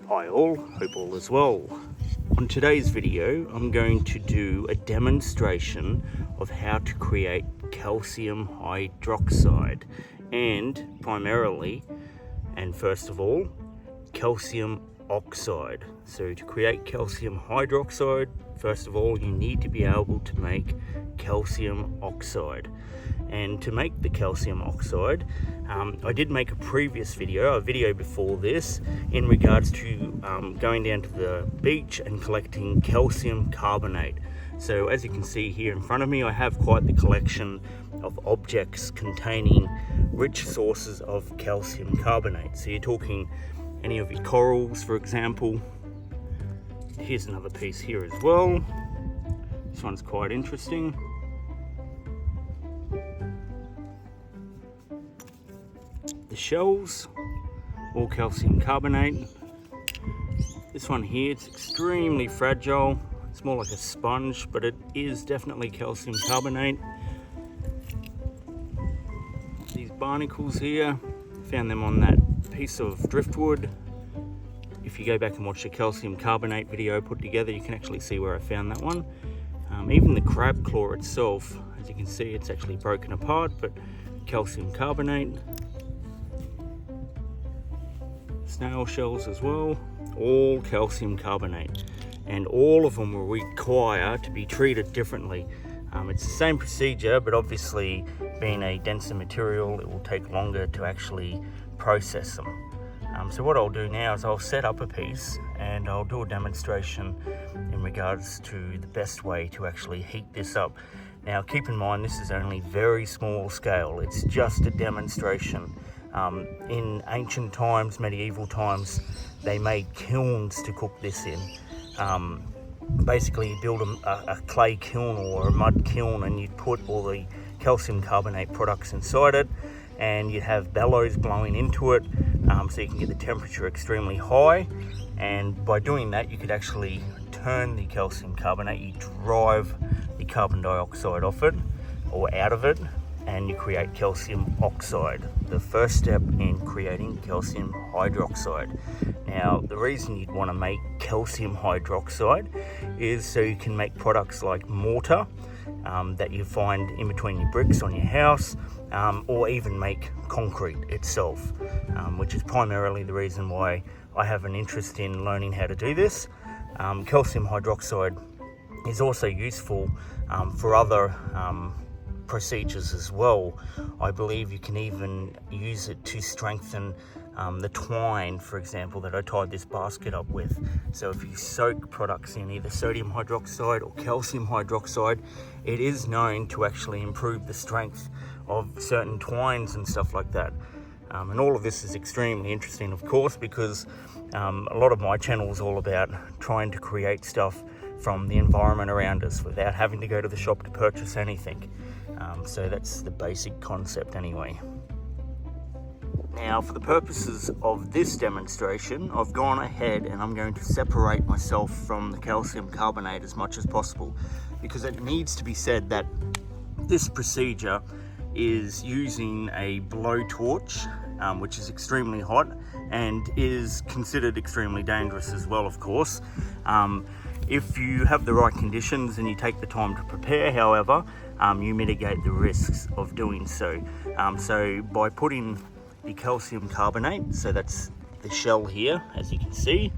Hi all, hope all is well. On today's video, I'm going to do a demonstration of how to create calcium hydroxide and primarily, and first of all, calcium oxide. So to create calcium hydroxide, first of all, you need to be able to make calcium oxide. And to make the calcium oxide, I did make a previous video, a video before this, in regards to going down to the beach and collecting calcium carbonate. So as you can see here in front of me, I have quite the collection of objects containing rich sources of calcium carbonate. So you're talking any of your corals, for example. Here's another piece here as well. This one's quite interesting. The shells, all calcium carbonate. This one here, it's extremely fragile. It's more like a sponge, but it is definitely calcium carbonate. These barnacles here, found them on that piece of driftwood. If you go back and watch the calcium carbonate video I put together, you can actually see where I found that one. Even the crab claw itself, as you can see, it's actually broken apart, but calcium carbonate. Snail shells as well, all calcium carbonate, and all of them will require to be treated differently. It's the same procedure, but obviously being a denser material, it will take longer to actually process them. So what I'll do now is I'll set up a piece and I'll do a demonstration in regards to the best way to actually heat this up. Now keep in mind, this is only very small scale, it's just a demonstration. In ancient times, medieval times, they made kilns to cook this in. Basically, you build a clay kiln or a mud kiln, and you'd put all the calcium carbonate products inside it, and you'd have bellows blowing into it, so you can get the temperature extremely high. And by doing that, you could actually turn the calcium carbonate, you drive the carbon dioxide off it or out of it, and you create calcium oxide, the first step in creating calcium hydroxide. Now, the reason you'd want to make calcium hydroxide is so you can make products like mortar that you find in between your bricks on your house, or even make concrete itself, which is primarily the reason why I have an interest in learning how to do this. Calcium hydroxide is also useful for other procedures as well. I believe you can even use it to strengthen the twine, for example, that I tied this basket up with. So if you soak products in either sodium hydroxide or calcium hydroxide, it is known to actually improve the strength of certain twines and stuff like that. And all of this is extremely interesting, of course, because a lot of my channel is all about trying to create stuff from the environment around us without having to go to the shop to purchase anything. So that's the basic concept anyway. Now, for the purposes of this demonstration, I've gone ahead and I'm going to separate myself from the calcium carbonate as much as possible, because it needs to be said that this procedure is using a blowtorch, which is extremely hot and is considered extremely dangerous as well, of course. If you have the right conditions and you take the time to prepare, however, you mitigate the risks of doing so. So by putting the calcium carbonate, so that's the shell here, as you can see,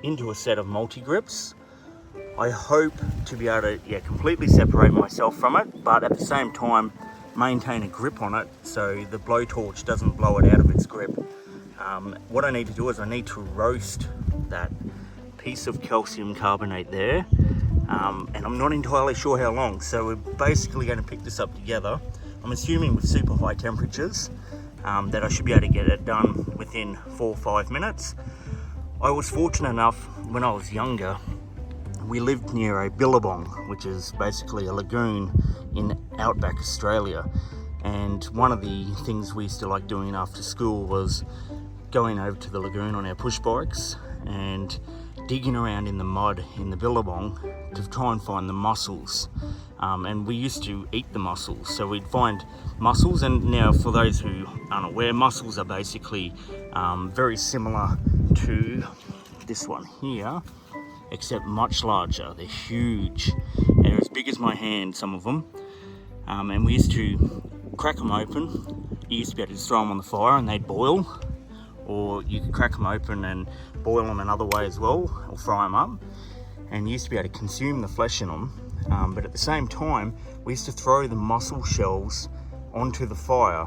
into a set of multi-grips, I hope to be able to completely separate myself from it, but at the same time maintain a grip on it so the blowtorch doesn't blow it out of its grip. What I need to do is I need to roast that piece of calcium carbonate there, and I'm not entirely sure how long, so we're basically going to pick this up together. I'm assuming with super high temperatures that I should be able to get it done within 4 or 5 minutes. I was fortunate enough, when I was younger, we lived near a billabong, which is basically a lagoon in outback Australia, and one of the things we used to like doing after school was going over to the lagoon on our push bikes and digging around in the mud in the billabong to try and find the mussels. And we used to eat the mussels, so we'd find mussels. And now, for those who aren't aware, mussels are basically very similar to this one here, except much larger. They're huge. They're as big as my hand, some of them. And we used to crack them open. You used to be able to just throw them on the fire and they'd boil, or you could crack them open and boil them another way as well, or fry them up. And you used to be able to consume the flesh in them. But at the same time, we used to throw the mussel shells onto the fire.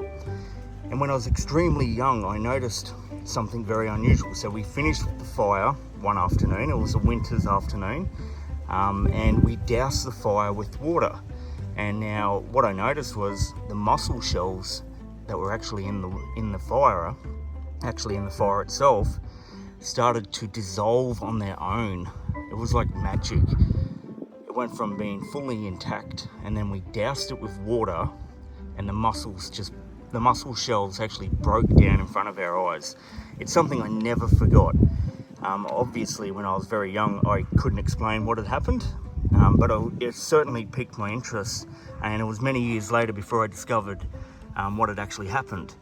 And when I was extremely young, I noticed something very unusual. So we finished the fire one afternoon, it was a winter's afternoon, and we doused the fire with water. And now what I noticed was the mussel shells that were actually in the fire, actually in the fire itself, started to dissolve on their own. It was like magic. It went from being fully intact, and then we doused it with water, and the mussel shells actually broke down in front of our eyes. It's something I never forgot. Obviously, when I was very young, I couldn't explain what had happened, but it certainly piqued my interest, and it was many years later before I discovered what had actually happened.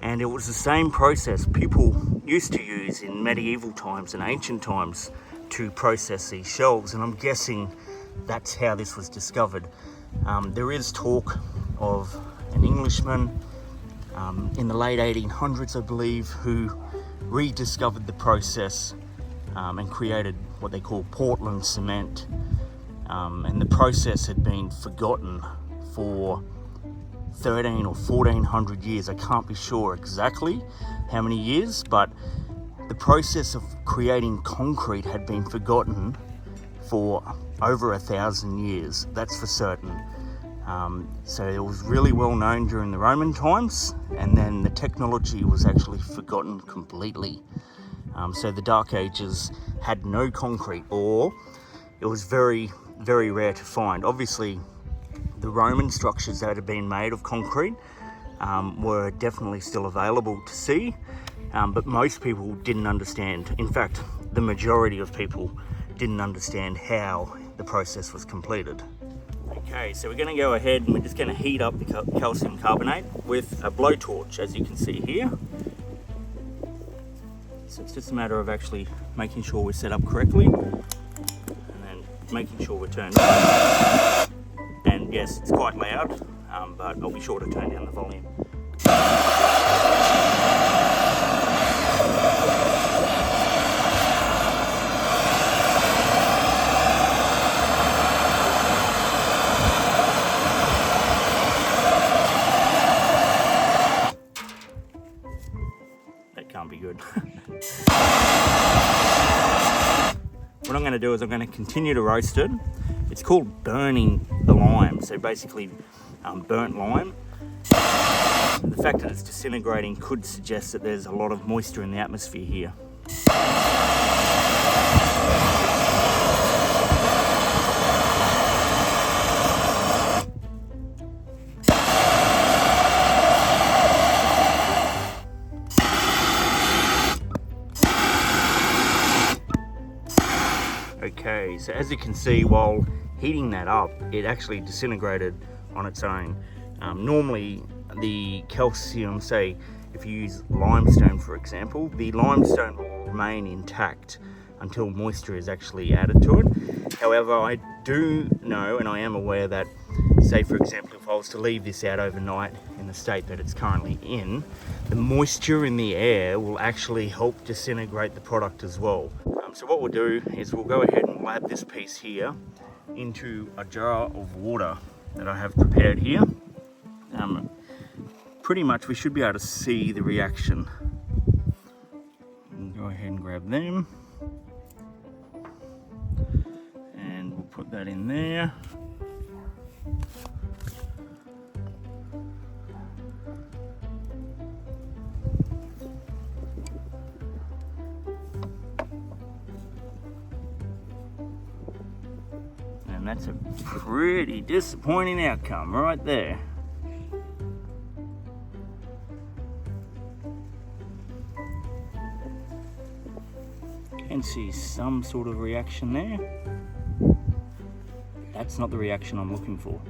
And it was the same process people used to use in medieval times and ancient times to process these shells, and I'm guessing that's how this was discovered. There is talk of an Englishman in the late 1800s, I believe, who rediscovered the process and created what they call Portland cement. And the process had been forgotten for 13 or 1400 years. I can't be sure exactly how many years, but the process of creating concrete had been forgotten for over 1,000 years, that's for certain. So it was really well known during the Roman times, and then the technology was actually forgotten completely. So the Dark Ages had no concrete, or it was very, very rare to find. Obviously, the Roman structures that had been made of concrete were definitely still available to see, but most people didn't understand. In fact, the majority of people didn't understand how the process was completed. Okay, so we're going to go ahead and we're just going to heat up the calcium carbonate with a blowtorch, as you can see here. So it's just a matter of actually making sure we're set up correctly, and then making sure we're turned on. And yes, it's quite loud, but I'll be sure to turn down the volume. Can't be good. What I'm going to do is I'm going to continue to roast it. It's called burning the lime, so basically burnt lime. The fact that it's disintegrating could suggest that there's a lot of moisture in the atmosphere here. Okay, so as you can see, while heating that up, it actually disintegrated on its own. Normally, the calcium, say if you use limestone for example, the limestone will remain intact until moisture is actually added to it. However, I do know and I am aware that, say for example, if I was to leave this out overnight in the state that it's currently in, the moisture in the air will actually help disintegrate the product as well. So what we'll do is we'll go ahead and we'll add this piece here into a jar of water that I have prepared here. Pretty much we should be able to see the reaction. We'll go ahead and grab them. And we'll put that in there. And that's a pretty disappointing outcome right there. You can see some sort of reaction there. That's not the reaction I'm looking for.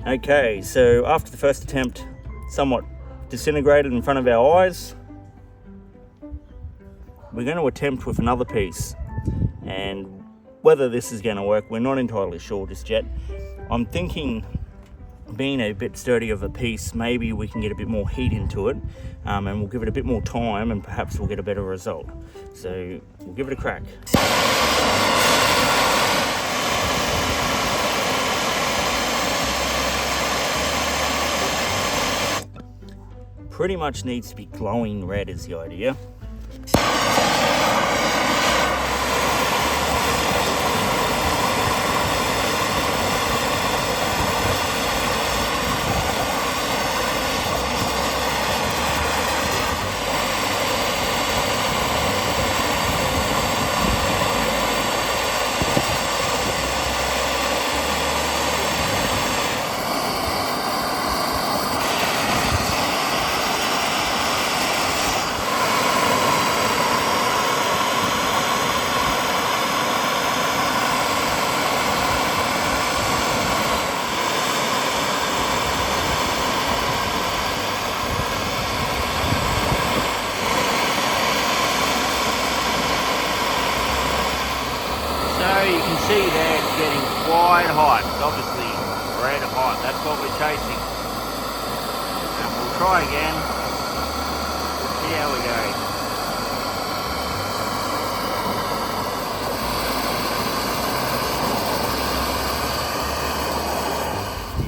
Okay, so after the first attempt somewhat disintegrated in front of our eyes, we're going to attempt with another piece, and whether this is going to work, we're not entirely sure just yet. I'm thinking, being a bit sturdy of a piece, maybe we can get a bit more heat into it, and we'll give it a bit more time, and perhaps we'll get a better result. So we'll give it a crack. Pretty much needs to be glowing red is the idea. You can see there it's getting quite hot. It's obviously red hot. That's what we're chasing. And we'll try again. See how we go.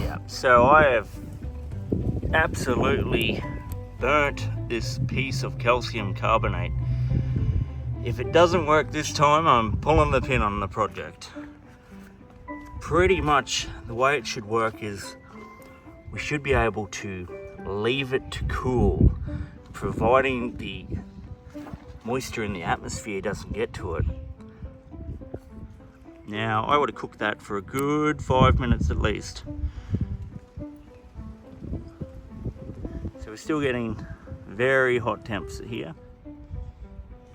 Yeah, so I have absolutely burnt this piece of calcium carbonate. If it doesn't work this time, I'm pulling the pin on the project. Pretty much the way it should work is we should be able to leave it to cool, providing the moisture in the atmosphere doesn't get to it. Now, I would have cooked that for a good 5 minutes at least. So we're still getting very hot temps here.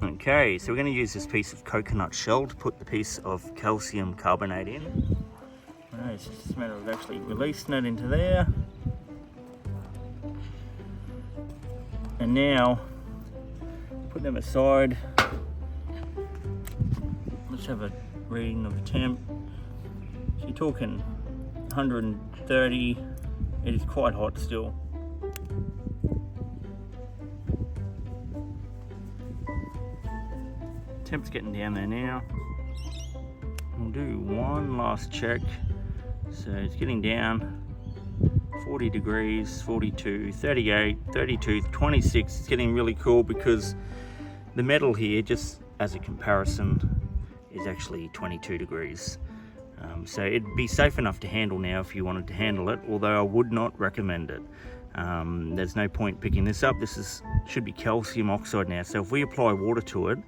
Okay, so we're going to use this piece of coconut shell to put the piece of calcium carbonate in. Right, it's just a matter of actually releasing it into there. And now, put them aside. Let's have a reading of the temp. So you're talking 130. It is quite hot still. Temp's getting down there now. We'll do one last check. So it's getting down 40 degrees, 42, 38, 32, 26. It's getting really cool because the metal here, just as a comparison, is actually 22 degrees. So it'd be safe enough to handle now if you wanted to handle it, although I would not recommend it. There's no point picking this up. This should be calcium oxide now. So if we apply water to it,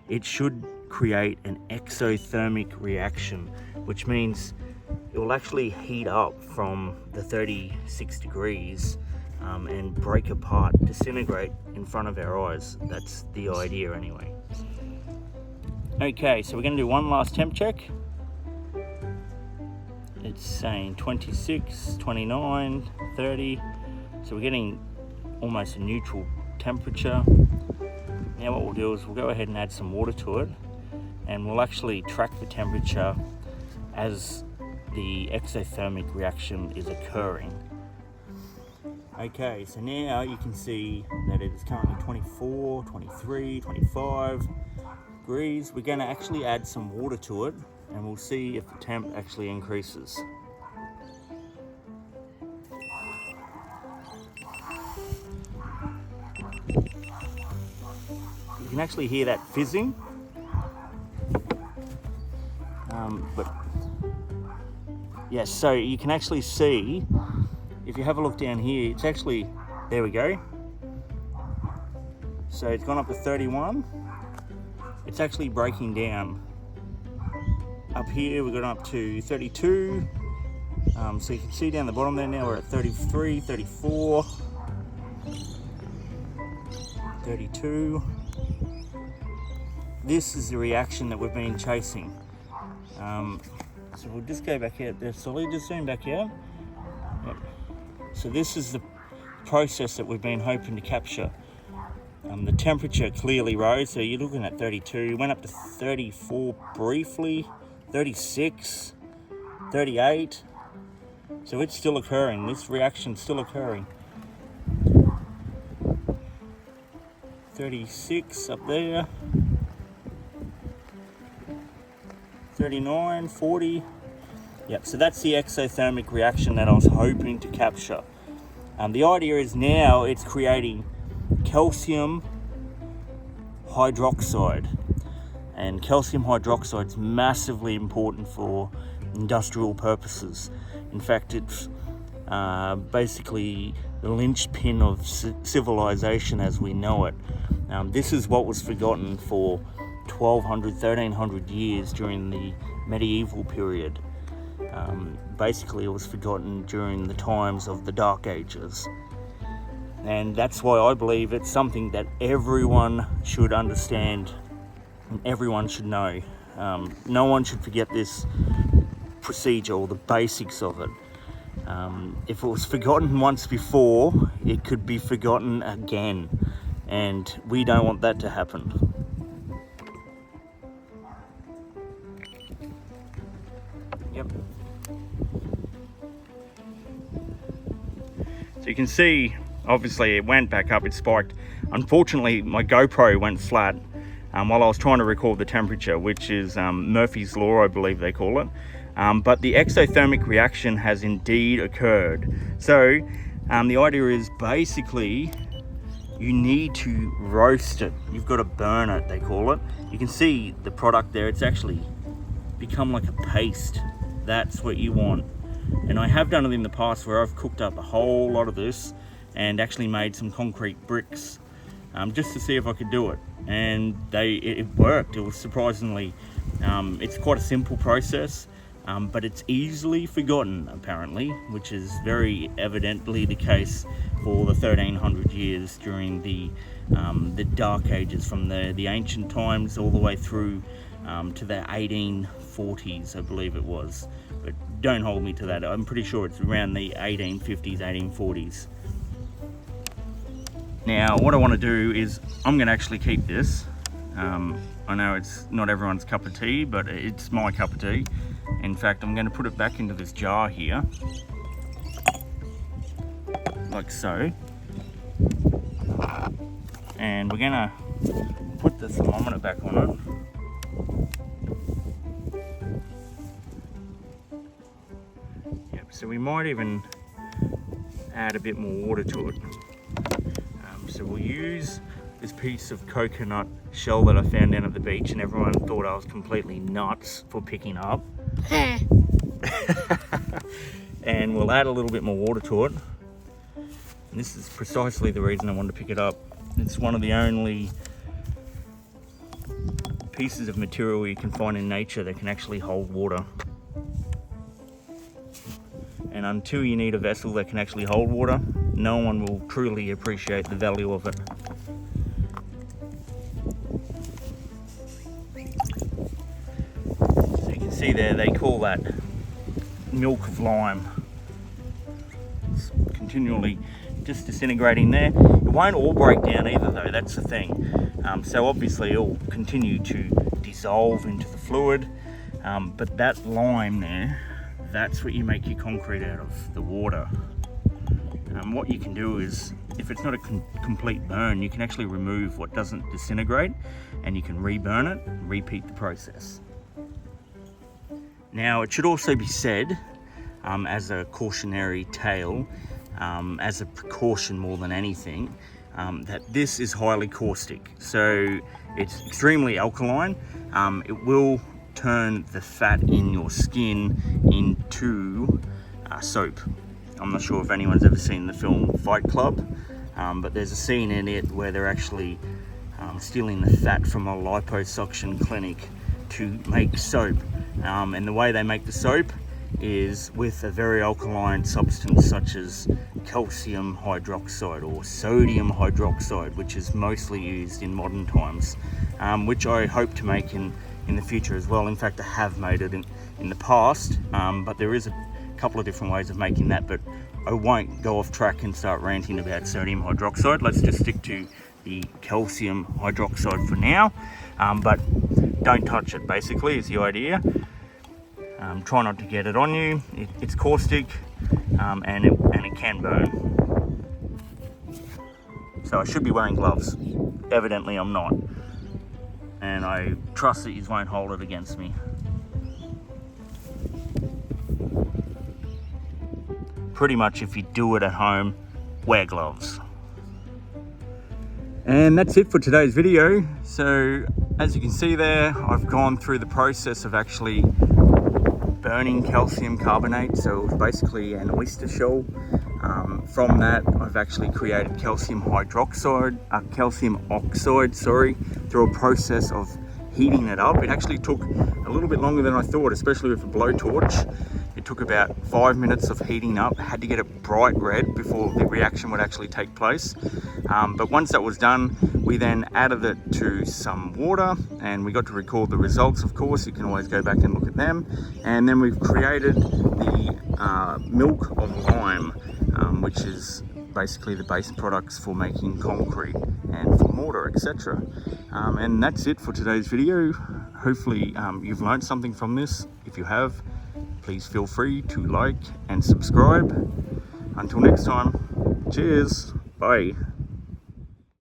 it should create an exothermic reaction, which means it will actually heat up from the 36 degrees and break apart, disintegrate in front of our eyes. That's the idea anyway. Okay, so we're going to do one last temp check. It's saying 26, 29, 30. So we're getting almost a neutral temperature. Now what we'll do is we'll go ahead and add some water to it, and we'll actually track the temperature as the exothermic reaction is occurring. Okay, so now you can see that it is currently 24, 23, 25 degrees. We're going to actually add some water to it, and we'll see if the temp actually increases. You can actually hear that fizzing, but yes, so you can actually see, if you have a look down here, it's actually, there we go. So it's gone up to 31. It's actually breaking down. Up here we've got up to 32. So you can see down the bottom there now we're at 33, 34, 32. This is the reaction that we've been chasing. So we'll just go back out there. So we'll just zoom back out. Yep. So this is the process that we've been hoping to capture. The temperature clearly rose, so you're looking at 32, went up to 34 briefly, 36, 38. So it's still occurring, this reaction's still occurring. 36 up there, 39, 40. Yep, so that's the exothermic reaction that I was hoping to capture. The idea is now it's creating calcium hydroxide, and calcium hydroxide is massively important for industrial purposes. In fact, it's basically the linchpin of civilization as we know it. This is what was forgotten for 1200, 1300 years during the medieval period. Basically, it was forgotten during the times of the Dark Ages. And that's why I believe it's something that everyone should understand and everyone should know. No one should forget this procedure or the basics of it. If it was forgotten once before, it could be forgotten again, and we don't want that to happen. Yep. So you can see, obviously it went back up, it spiked. Unfortunately, my GoPro went flat while I was trying to record the temperature, which is Murphy's Law, I believe they call it. But the exothermic reaction has indeed occurred. So the idea is basically you need to roast it. You've got to burn it, they call it. You can see the product there, it's actually become like a paste. That's what you want. And I have done it in the past where I've cooked up a whole lot of this and actually made some concrete bricks just to see if I could do it. And it worked. It was surprisingly, it's quite a simple process, but it's easily forgotten apparently, which is very evidently the case for the 1300 years during the Dark Ages, from the ancient times all the way through to the 1840s, I believe it was. But don't hold me to that. I'm pretty sure it's around the 1850s, 1840s. Now, what I want to do is I'm going to actually keep this. I know it's not everyone's cup of tea, but it's my cup of tea. In fact, I'm going to put it back into this jar here, like so. And we're going to put the thermometer back on it. So we might even add a bit more water to it. So we'll use this piece of coconut shell that I found down at the beach, and everyone thought I was completely nuts for picking up. And we'll add a little bit more water to it. And this is precisely the reason I wanted to pick it up. It's one of the only pieces of material you can find in nature that can actually hold water. And until you need a vessel that can actually hold water, no one will truly appreciate the value of it. So you can see there, they call that milk of lime. It's continually just disintegrating there. It won't all break down either though, that's the thing. So obviously it'll continue to dissolve into the fluid, but that lime there, that's what you make your concrete out of, the water. What you can do is, if it's not a complete burn, you can actually remove what doesn't disintegrate and you can reburn it and repeat the process. Now, it should also be said, as a cautionary tale, as a precaution more than anything, that this is highly caustic. So it's extremely alkaline. It will turn the fat in your skin into soap. I'm not sure if anyone's ever seen the film Fight Club, but there's a scene in it where they're actually stealing the fat from a liposuction clinic to make soap. And the way they make the soap is with a very alkaline substance such as calcium hydroxide or sodium hydroxide, which is mostly used in modern times, which I hope to make in the future as well. In fact, I have made it in the past, but there is a couple of different ways of making that, but I won't go off track and start ranting about sodium hydroxide. Let's just stick to the calcium hydroxide for now, but don't touch it, basically, is the idea. Try not to get it on you. It's caustic, and it can burn. So I should be wearing gloves. Evidently I'm not. And I trust that you won't hold it against me. Pretty much, if you do it at home, wear gloves. And that's it for today's video. So as you can see there, I've gone through the process of actually burning calcium carbonate. So it was basically an oyster shell. From that, I've actually created calcium oxide, through a process of heating it up. It actually took a little bit longer than I thought, especially with a blowtorch. It took about 5 minutes of heating up. I had to get it bright red before the reaction would actually take place. But once that was done, we then added it to some water and we got to record the results, of course. You can always go back and look at them. And then we've created the milk of lime, which is basically the base products for making concrete and for mortar, etc. And that's it for today's video. Hopefully you've learned something from this. If you have, please feel free to like and subscribe. Until next time, cheers, bye.